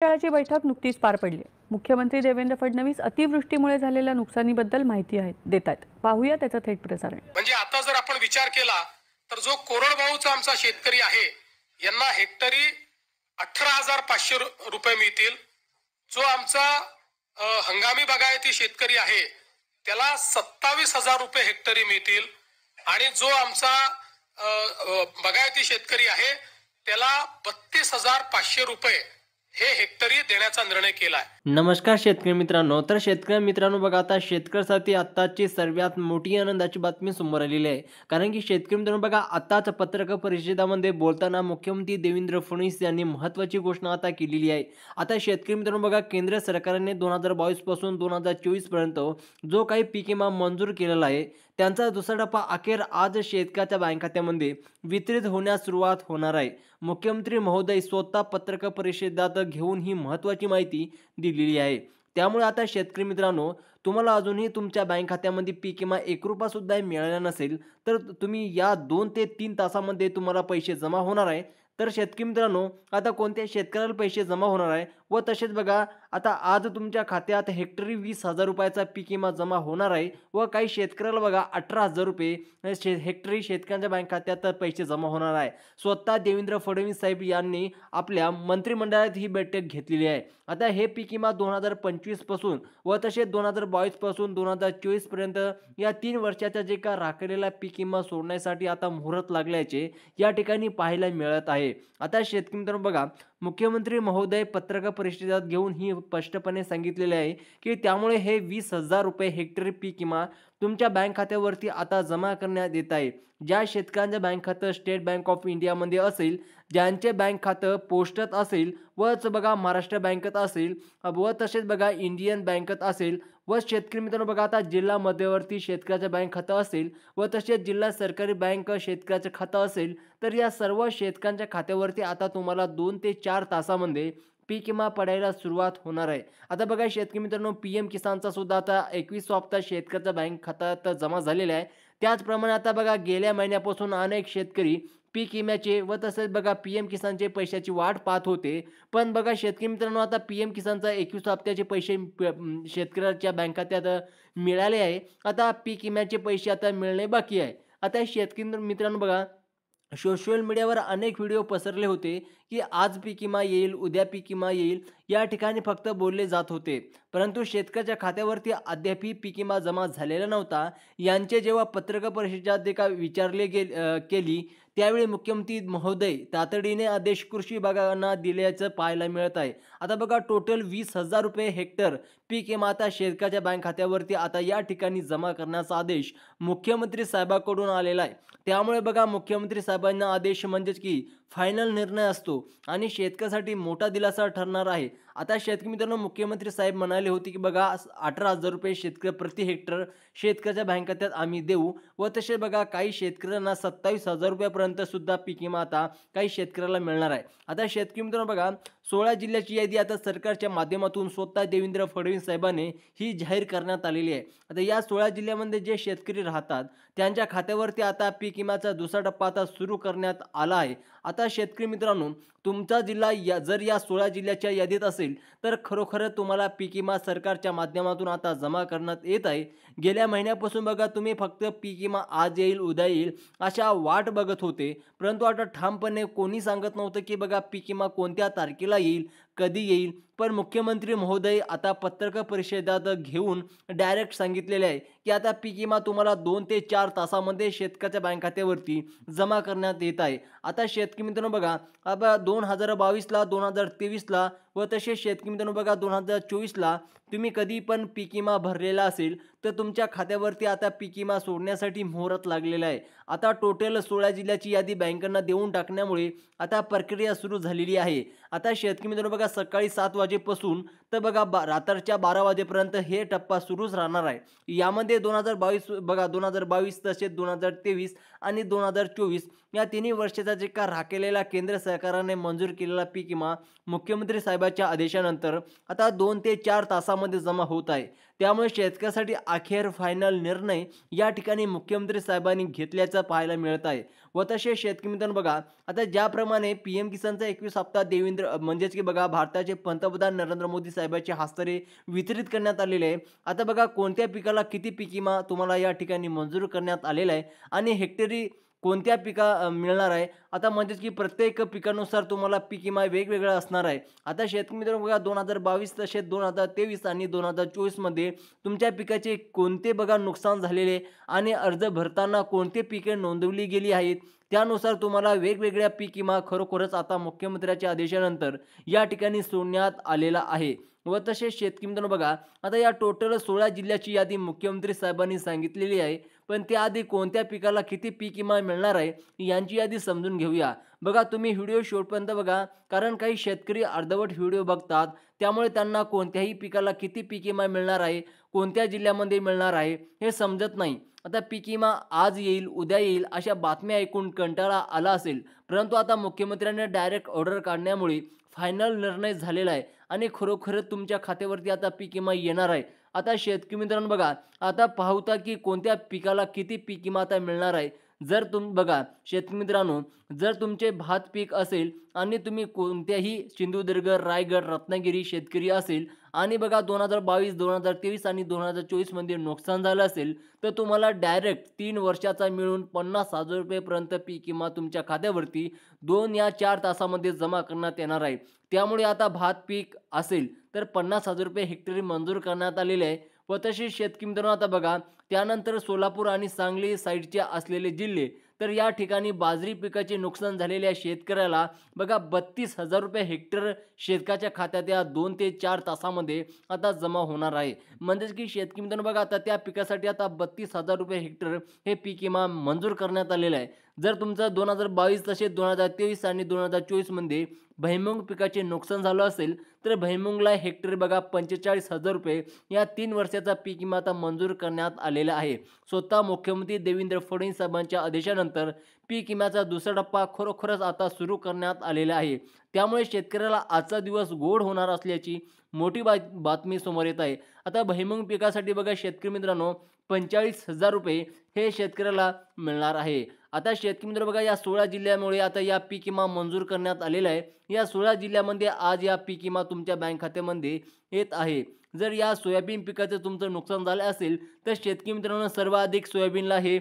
मंत्रिमंडळाची बैठक नुकतीच पार पडली। मुख्यमंत्री देवेंद्र फडणवीस अतिवृष्टीमुळे झालेल्या नुकसानीबद्दल माहिती देत आहेत। पाहूया त्याचं थेट प्रसारण। म्हणजे आता जर आपण विचार केला तर जो कोरडवाहूचा आमचा शेतकरी आहे यांना हेक्टरी 18,500 रुपये मिळतील। जो आमचा हंगामी बागायती शेतकरी आहे त्याला 27,000 रुपये हेक्टरी मिळतील आणि जो आमचा बागायती शेतकरी आहे त्याला 32,500 रुपये हे हेक्टरी देण्याचा निर्णय केला आहे। नमस्कार शेतकरी मित्रांनो, तर शेतकरी मित्रांनो बघा, आता शेतकऱ्यासाठी आत्ताची सर्वात मोठी आनंदाची बातमी समोर आलेली आहे। कारण की शेतकरी मित्रांनो बघा, आताच पत्रकार परिषदेमध्ये बोलताना मुख्यमंत्री देवेंद्र फडणवीस यांनी महत्त्वाची घोषणा आता केलेली आहे। आता शेतकरी मित्रांनो बघा, केंद्र सरकारने 2022 पासून 2024 पर्यंत जो काही पीक विमा मंजूर केलेला आहे त्यांचा दुसरा टप्पा अखेर आज शेतकऱ्याच्या बँक खात्यामध्ये वितरित होण्यास सुरुवात होणार आहे। मुख्यमंत्री महोदय स्वतः पत्रकार परिषदेत घेऊन ही महत्त्वाची माहिती दिलेली आहे। त्यामुळे आता शेतकरी मित्रांनो, तुम्हाला अजूनही तुमच्या बँक खात्यामध्ये पीक विमा 1 रुपया सुद्धा मिळाला नसेल तर तुम्ही या 2 ते 3 तासामध्ये तुम्हाला पैसे जमा होणार आहे। तर शेतकरी मित्रांनो, आता कोणत्या शेतकऱ्याला पैसे जमा होणार आहे व तसेच बघा, आता आज तुमच्या खात्यात हेक्टरी 20,000 रुपयाचा पीक विमा जमा होणार आहे व काही शेतकऱ्याला बघा 18,000 रुपये हेक्टरी शेतकऱ्यांच्या बँक खात्यात पैसे जमा होणार आहे। स्वतः देवेंद्र फडणवीस साहेब यांनी आपल्या मंत्रिमंडळात ही बैठक घेतलेली आहे। आता हे पीक विमा 2025 पासून व तसेच 2022 पासून 2024 पर्यंत या 3 वर्षाचा जे का राखलेला पीक विमा सोडण्यासाठी आता मुहूर्त लागल्याचे या ठिकाणी पाहायला मिळत आहे। आता शेतकरी मित्रांनो बघा, मुख्यमंत्री महोदय पत्रकार परिषदेत घेऊन ही स्पष्टपणे सांगितलेले आहे की त्यामुळे हे 20,000 रुपये हेक्टरी पीक विमा तुमच्या बँक खात्यावरती आता जमा करण्यात येत आहे। ज्या शेतकऱ्यांचं बँक खातं स्टेट बँक ऑफ इंडियामध्ये असेल, ज्यांचे बँक खातं पोस्टात असेल वच बघा महाराष्ट्र बँकेत असेल व तसेच बघा इंडियन बँकेत असेल व शेतकरी मित्रांनो बघा, आता जिल्हा मध्यवर्ती शेतकऱ्याचं बँक खातं असेल व तसेच जिल्हा सरकारी बँक शेतकऱ्याचं खातं असेल, तर या सर्व शेतकऱ्यांच्या खात्यावरती आता तुम्हाला 2 ते 4 तासामध्ये पीक विमा पडायला सुरुवात होणार आहे। आता बघा शेतकरी मित्रांनो, पीएम किसानचा सुद्धा आता 21 हप्ता शेतकऱ्याच्या बँक खात्यात जमा झालेला आहे। त्याचप्रमाणे आता बघा, गेल्या महिन्यापासून अनेक शेतकरी पीक विम्याचे व तसेच बघा पीएम किसानचे पैशाची वाट पाहत होते। पण बघा शेतकरी मित्रांनो, आता पीएम किसानचा 21 हप्त्याचे पैसे शेतकऱ्याच्या बँक खात्यात मिळाले आहे। आता पीक विम्याचे पैसे आता मिळणे बाकी आहे। आता शेतकरी मित्रांनो बघा, सोशल मीडियावर अनेक व्हिडिओ पसरले होते की आज पीक विमा येईल, उद्या पीक विमा येईल, या ठिकाणी फक्त बोलले जात होते। परंतु शेतकऱ्याच्या खात्यावरती अद्यापही पीक विमा जमा झालेला नव्हता। यांचे जेव्हा पत्रकार परिषदेत केली त्यावेळी मुख्यमंत्री महोदय तातडीने आदेश कृषी विभागांना दिल्याचं पाहायला मिळत आहे। आता बघा, टोटल 20,000 रुपये हेक्टर पीक विमा आता शेतकऱ्याच्या बँक खात्यावरती आता या ठिकाणी जमा करण्याचा आदेश मुख्यमंत्री साहेबांकडून आलेला आहे। त्यामुळे बघा, मुख्यमंत्री साहेबांना आदेश म्हणजेच की फायनल निर्णय असतो आणि शेतकऱ्यासाठी मोठा दिलासा ठरणार आहे। आता शेतकरी मित्रांनो, मुख्यमंत्री साहेब म्हणाले होते की बघा 18,000 रुपये शेतकरी प्रति हेक्टर शेतकऱ्याच्या बँक खात्यात आम्ही देऊ व तसे बघा काही शेतकऱ्यांना 27,000 रुपयापर्यंत सुद्धा पीक विमा आता काही शेतकऱ्याला मिळणार आहे। आता शेतकरी मित्रांनो बघा, 16 जिल्ह्याची यादी आता सरकारच्या माध्यमातून स्वतः देवेंद्र फडणवीस साहेबांनी ही जाहीर करण्यात आलेली आहे। आता या 16 जिल्ह्यामध्ये जे शेतकरी राहतात त्यांच्या खात्यावरती आता पीक विम्याचा दुसरा टप्पा आता सुरू करण्यात आला आहे। आता शेतकरी मित्रांनो, तुमचा जिल्हा जर या 16 जिल्ह्याच्या यादीत असेल तर खरोखर तुम्हाला पीक विमा सरकारच्या माध्यमातून आता जमा करण्यात येत आहे। गेल्या महिन्यापासून बघा, तुम्ही फक्त पीक विमा आज येईल उद्या येईल अशा वाट बघत होते, परंतु आता ठामपणे कोणी सांगत नव्हतं की बघा पीक विमा कोणत्या तारखेला येईल, कधी येईल। पण मुख्यमंत्री महोदय आता पत्रकार परिषदेत घेऊन डायरेक्ट सांगितलेले आहे की आता पीक विमा तुम्हाला 2 ते 4 तासामध्ये शेतकऱ्याच्या बँक खात्यावरती जमा करण्यात येत आहे। आता शेतकरी मित्रांनो बघा, आता 2022 ला 2023 ला व तसेच शेतकरी मित्रांनो बघा 2024 ला तुम्ही कधी पण पीक विमा भरलेला असेल तर तुमच्या खात्यावरती आता पीक विमा सोडण्यासाठी मुहूर्त लागलेला आहे। आता टोटल 16 जिल्ह्याची यादी बँकांना देऊन टाकण्यामुळे आता प्रक्रिया सुरू झालेली आहे। आता शेतकरी मित्रांनो बघा, सकाळी 7 वाजेपासून तर बघा रात्रीच्या 12 वाजेपर्यंत हे टप्पा सुरूच राहणार आहे। यामध्ये 2022 बघा 2022 तसेच 2023 आणि 2024 या तिन्ही वर्षाचा जे का राखलेला केंद्र सरकारने मंजूर केलेला पीक विमा मुख्यमंत्री साहेबांच्या आदेशानंतर आता 2 ते 4 तासामध्ये खात्यामध्ये जमा होत आहे. त्यामुळे शेतकऱ्यासाठी अखेर फायनल निर्णय या ठिकाणी मुख्यमंत्री साहेबांनी घेतल्याचं पाहायला मिळत आहे. व तसे शेतकरी मित्रांनो बघा, आता ज्याप्रमाणे पीएम किसानचा 21 हप्ता म्हणजेच की बघा भारताचे पंतप्रधान नरेंद्र मोदी साहेबांच्या हस्ते वितरित करण्यात आलेले आहे. आता बघा कोणत्या पिकाला किती पीक विमा तुम्हाला या ठिकाणी मंजूर करण्यात आलेला आहे आणि हेक्टरी कोणत्या मिळणार आहे. आता म्हणजेच की प्रत्येक पिकानुसार तुम्हाला पीक विमा वेगवेगळा असणार आहे. आता शेतकरी मित्रांनो बघा 2022 तसेच 2023 आणि 2024 मध्ये तुमच्या पिकाचे कोणते बघा नुकसान झालेले आणि अर्ज भरताना कोणते पिके नोंदवली गेली आहेत, त्यानुसार तुम्हाला वेगवेगळ्या पीक विमा खरोखरच आता मुख्यमंत्र्याच्या आदेशानंतर या ठिकाणी सोडण्यात आलेला आहे. व तसेच शेतकरी मित्रांनो बघा, आता या टोटल 16 जिल्ह्याची यादी मुख्यमंत्री साहेबांनी सांगितलेली आहे. पण त्याआधी कोणत्या पिकाला किती पीक विमा मिळणार आहे यांची यादी समजून घेऊया. बघा तुम्ही व्हिडिओ शेवटपर्यंत बघा, कारण काही शेतकरी अर्धवट व्हिडिओ बघतात, त्यामुळे त्यांना कोणत्याही पिकाला किती पीक विमा मिळणार आहे, कोणत्या जिल्ह्यामध्ये मिळणार आहे हे समजत नाही. आता पीक विमा आज येईल उद्या येईल अशा बातम्या ऐकून कंटाळा आला असेल, परंतु आता मुख्यमंत्र्यांनी डायरेक्ट ऑर्डर काढण्यामुळे फायनल निर्णय झालेला आहे आणि खरोखरच तुमच्या खात्यावरती आता पीक विमा येणार आहे. आता शेतकरी मित्रांनो बघा, आता पाहता की कोणत्या पिकाला किती पीक विमा आता मिळणार आहे. जर बघा शेतकरी मित्रांनो, जर तुमचे भात पीक असेल आणि तुम्ही कोणत्याही सिंधुदुर्ग, रायगड, रत्नागिरी शेतकरी असेल आणि बघा 2022, 2023 आणि 2024 मध्ये नुकसान झालं असेल, तर तुम्हाला डायरेक्ट 3 वर्षाचा मिळून 50,000 रुपयेपर्यंत पीक विमा तुमच्या खात्यावरती 2 या 4 तासामध्ये जमा करण्यात येणार आहे. त्यामुळे आता भात पीक असेल तर 50,000 रुपये हेक्टरी मंजूर करण्यात आलेले आहे. व तसेच शेतकरी मित्रांनो आता बघा, त्यानंतर सोलापूर आणि सांगली साईडचे असलेले जिल्हे, तर या ठिकाणी बाजरी पिकाचे नुकसान झालेल्या शेतकऱ्याला बघा 32,000 रुपये हेक्टर शेतकऱ्याच्या खात्यात या 2 ते 4 तासामध्ये आता जमा होणार आहे. म्हणजेच की शेतकरी मित्रांनो बघा, आता त्या पिकासाठी आता 32,000 रुपये हेक्टर हे पीक विमा मंजूर करण्यात आलेलं आहे. जर तुमचं 2022 तसेच 2023 आणि 2024 मध्ये भुईमूग पिकाचे नुकसान झालं असेल, तर भुईमूगला हेक्टरी बघा 45,000 रुपये या 3 वर्षाचा पीक विमा आता मंजूर करण्यात आलेला आहे. स्वतः मुख्यमंत्री देवेंद्र फडणवीस साहेबांच्या आदेशानंतर पीक विम्याचा दुसरा टप्पा खरोखरच आता सुरू करण्यात आलेला आहे. त्यामुळे शेतकऱ्याला आजचा दिवस गोड होणार असल्याची मोठी बातमी समोर येत आहे. आता भुईमूग पिकासाठी बघा शेतकरी मित्रांनो 45,000 रुपये हे शेतकऱ्याला मिळणार आहे. आता शेतकरी मित्र बघा, या 16 जिल्ह्यामुळे आता या पीक विमा मंजूर करण्यात आलेला आहे. या 16 जिल्ह्यामध्ये आज या पीक विमा तुमच्या बँक खात्यामध्ये येत आहे. जर या सोयाबीन पिकाचं तुमचं नुकसान झालं असेल, तर शेतकरी मित्रांनो सर्वाधिक सोयाबीनला हे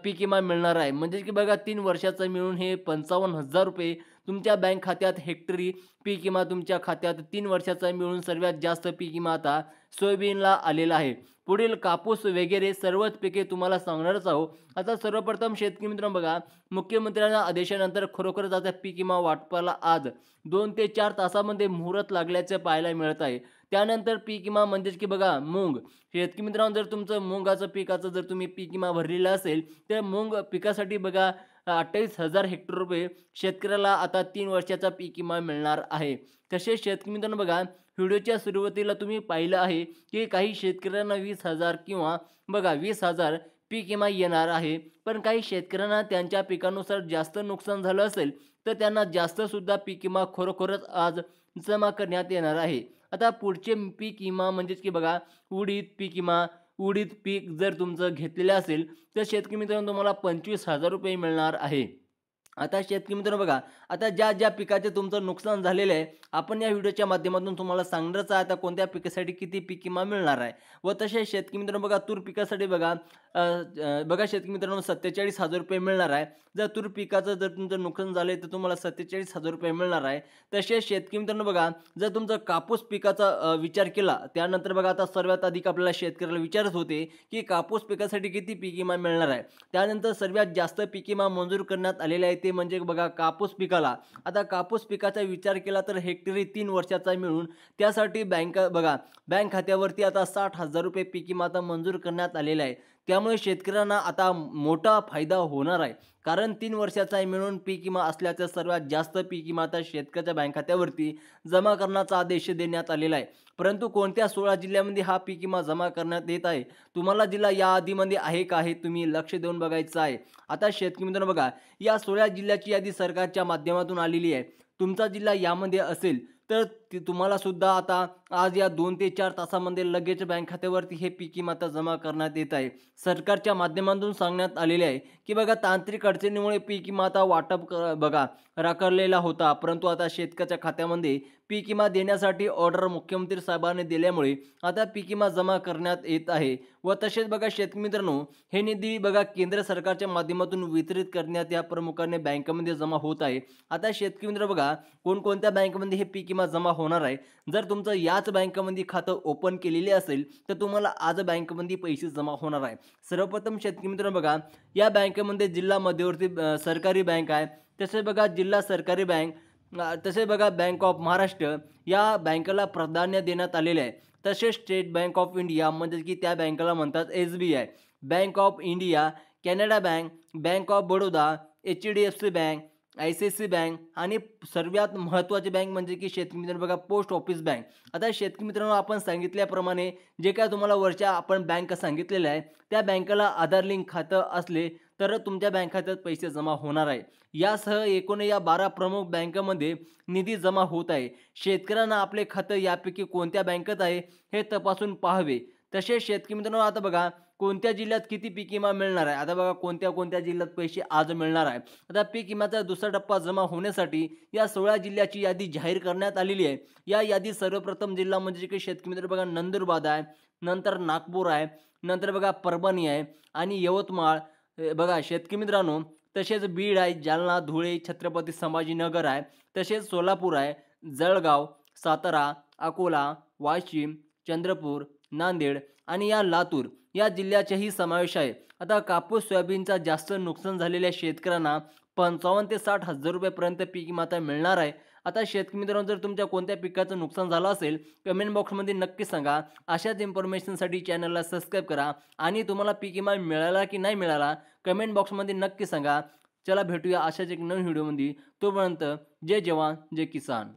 पीक विमा मिळणार आहे. म्हणजे की बघा 3 वर्षाचा मिळून हे 55,000 रुपये तुमच्या बँक खात्यात हेक्टरी पीक विमा तुमच्या खात्यात 3 वर्षाचा मिळून सर्वात जास्त पीक विमा आता सोयाबीनला आलेला आहे. पुढील कापूस वगैरे सर्वच पिके तुम्हाला सांगणारच आहोत. आता सर्वप्रथम शेतकरी मित्रांनो बघा, मुख्यमंत्र्यांच्या आदेशानंतर खरोखरच आता पीक विमा वाटपाला आज 2 ते 4 तासामध्ये मुहूर्त लागल्याचे पाहायला मिळत आहे. त्यानंतर पीक विमा म्हणजेच की बघा मूग, शेतकरी मित्रांनो जर तुमचं मुगाचं पिकाचं जर तुम्ही पीक विमा भरलेला असेल, तर मूग पिकासाठी बघा 28,000 हेक्टर रुपये शेतकऱ्याला आता 3 वर्षाचा पीक विमा मिळणार आहे. तसेच शेतकरी मित्रांनो बघा, व्हिडिओच्या सुरुवातीला तुम्ही पाहिलं आहे की काही शेतकऱ्यांना 20,000 किंवा बघा 20,000 पीक विमा येणार आहे. पण काही शेतकऱ्यांना त्यांच्या पिकानुसार जास्त नुकसान झालं असेल, तर त्यांना जास्त सुद्धा पीक विमा खरोखरच आज जमा करण्यात येणार आहे. आता पुढचे पीक विमा म्हणजेच की बघा उडीद पीक विमा, उडीद पीक जर तुमचं घेतलेलं असेल, तर शेतकरी मित्रांनो तुम्हाला 25,000 रुपये मिळणार आहे. आता शेतकरी मित्रांनो बघा, आता ज्या पिकाचे तुमचं नुकसान झालेलं आहे, आपण या व्हिडिओच्या माध्यमातून तुम्हाला सांगणारच आहे आता कोणत्या पिकासाठी किती पीक विमा मिळणार आहे. व तसेच शेतकरी मित्रांनो बघा, तूर पिकासाठी बघा शेतकरी मित्रांनो 47,000 रुपये मिळणार आहे. जर तूर पिकाचं जर तुमचं नुकसान झालं तर तुम्हाला 47,000 रुपये मिळणार आहे. तसेच शेतकरी मित्रांनो बघा, जर तुमचं कापूस पिकाचा विचार केला, त्यानंतर बघा आता सर्वात अधिक आपल्याला शेतकऱ्याला विचारत होते की कापूस पिकासाठी किती पीक विमा मिळणार आहे. त्यानंतर सर्वात जास्त पीक विमा मंजूर करण्यात आलेले आहे ते म्हणजे बघा कापूस पिकाला. आता कापूस पिकाचा विचार केला तर हेक्टरी 3 वर्षाचा मिळून त्यासाठी बँक खात्यावरती आता 60,000 रुपये पीक विमा आता मंजूर करण्यात आलेला आहे. त्यामुळे शेतकऱ्यांना आता मोठा फायदा होणार आहे, कारण 3 वर्षाचा मिळून पीक विमा असल्याचं सर्वात जास्त पीक विमा आता शेतकऱ्याच्या बँक खात्यावरती जमा करण्याचा आदेश देण्यात आलेला आहे. परंतु कोणत्या 16 जिल्ह्यामध्ये हा पीक विमा जमा करण्यात येत आहे, तुम्हाला जिल्हा या यादीमध्ये आहे का हे तुम्ही लक्ष देऊन बघायचं आहे. आता शेतकरी मित्रांनो बघा, या 16 जिल्ह्याची यादी सरकारच्या माध्यमातून आलेली आहे. तुमचा जिल्हा यामध्ये असेल तर तुम्हाला सुद्धा आता आज या 2 ते 4 तासामध्ये लगेच बँक खात्यावरती हे पीक विमा आता जमा करण्यात येत आहे. सरकारच्या माध्यमातून सांगण्यात आलेले आहे, की बघा तांत्रिक अडचणीमुळे पीक विमा आता बघा रखडलेला होता. परंतु आता शेतकऱ्याच्या खात्यामध्ये पीक विमा देण्यासाठी ऑर्डर मुख्यमंत्री साहेबांनी दिल्यामुळे आता पीक विमा जमा करण्यात येत आहे. व तसेच बघा शेतकरी मित्रांनो, हे निधी बघा केंद्र सरकारच्या माध्यमातून वितरित करण्यात या प्रामुख्याने बँकेमध्ये जमा होत आहे. आता शेतकरी मित्र बघा कोणकोणत्या बँकेमध्ये हे पीक विमा जमा होणार आहे. जर तुमचं याच बँकेमध्ये खातं ओपन केलेले असेल तर तुम्हाला आज बँकेमध्ये पैसे जमा होणार आहे. सर्वप्रथम शेतकरी मित्रांनो बघा या बँकेमध्ये जिल्हा मध्यवर्ती सरकारी बँक आहे. तसेच बघा जिल्हा सरकारी बँक तसेच बघा बँक ऑफ महाराष्ट्र या बँकेला प्राधान्य देण्यात आलेले आहे. तसेच स्टेट बँक ऑफ इंडिया म्हणजे की त्या बँकेला म्हणतात SBI, bank of India, Canada bank, bank of Baroda, HDFC bank, ICICI bank आणि सर्वात महत्त्वाची बँक म्हणजे की शेतकरी मित्रांनो बघा पोस्ट ऑफिस बँक. आता शेतकरी मित्रांनो आपण सांगितल्याप्रमाणे जे काय तुम्हाला वरच्या आपण बँक सांगितलेल्या आहे त्या बँकेला आधार लिंक खातं असले तर तुमच्या बँक खात्यात पैसे जमा होणार आहे. यासह एकूण या 12 प्रमुख बँकांमध्ये निधी जमा होत आहे. शेतकऱ्यांना आपले खातं यापैकी कोणत्या बँकेत आहे हे तपासून पाहावे. तसेच शेतकरी मित्रांनो आता बघा कोणत्या जिल्ह्यात किती पीक विमा मिळणार आहे. आता बघा कोणत्या कोणत्या जिल्ह्यात पैसे आज मिळणार आहे. आता पीक विम्याचा दुसरा टप्पा जमा होण्यासाठी या 16 जिल्ह्याची यादी जाहीर करण्यात आलेली आहे. या यादीत सर्वप्रथम जिल्हा म्हणजे की शेतकरी मित्र बघा नंदुरबार आहे, नंतर नागपूर आहे, नंतर बघा परभणी आहे आणि यवतमाळ बघा शेतकरी मित्रांनो. तसेच बीड आहे, जालना, धुळे, छत्रपती संभाजीनगर आहे, तसेच सोलापूर आहे, जळगाव, सातारा, अकोला, वाशिम, चंद्रपूर, नांदेड आणि या लातूर या जिल्ह्याचाही समावेश आहे. आता कापूस सोयाबीनचा जास्त नुकसान झालेल्या शेतकऱ्यांना 55 ते 60 हजार रुपयापर्यंत पीक विमा आता मिळणार आहे. आता शेतकरी मित्रांनो जर तुमच्या कोणत्या पिकाचं नुकसान झालं असेल कमेंट बॉक्समध्ये नक्की सांगा. अशाच इन्फॉर्मेशनसाठी चॅनलला सबस्क्राईब करा आणि तुम्हाला पीक विमा मिळाला की नाही मिळाला कमेंट बॉक्समध्ये नक्की सांगा. चला भेटूया अशाच एक नवीन व्हिडिओमध्ये. तोपर्यंत जय जवान जय किसान.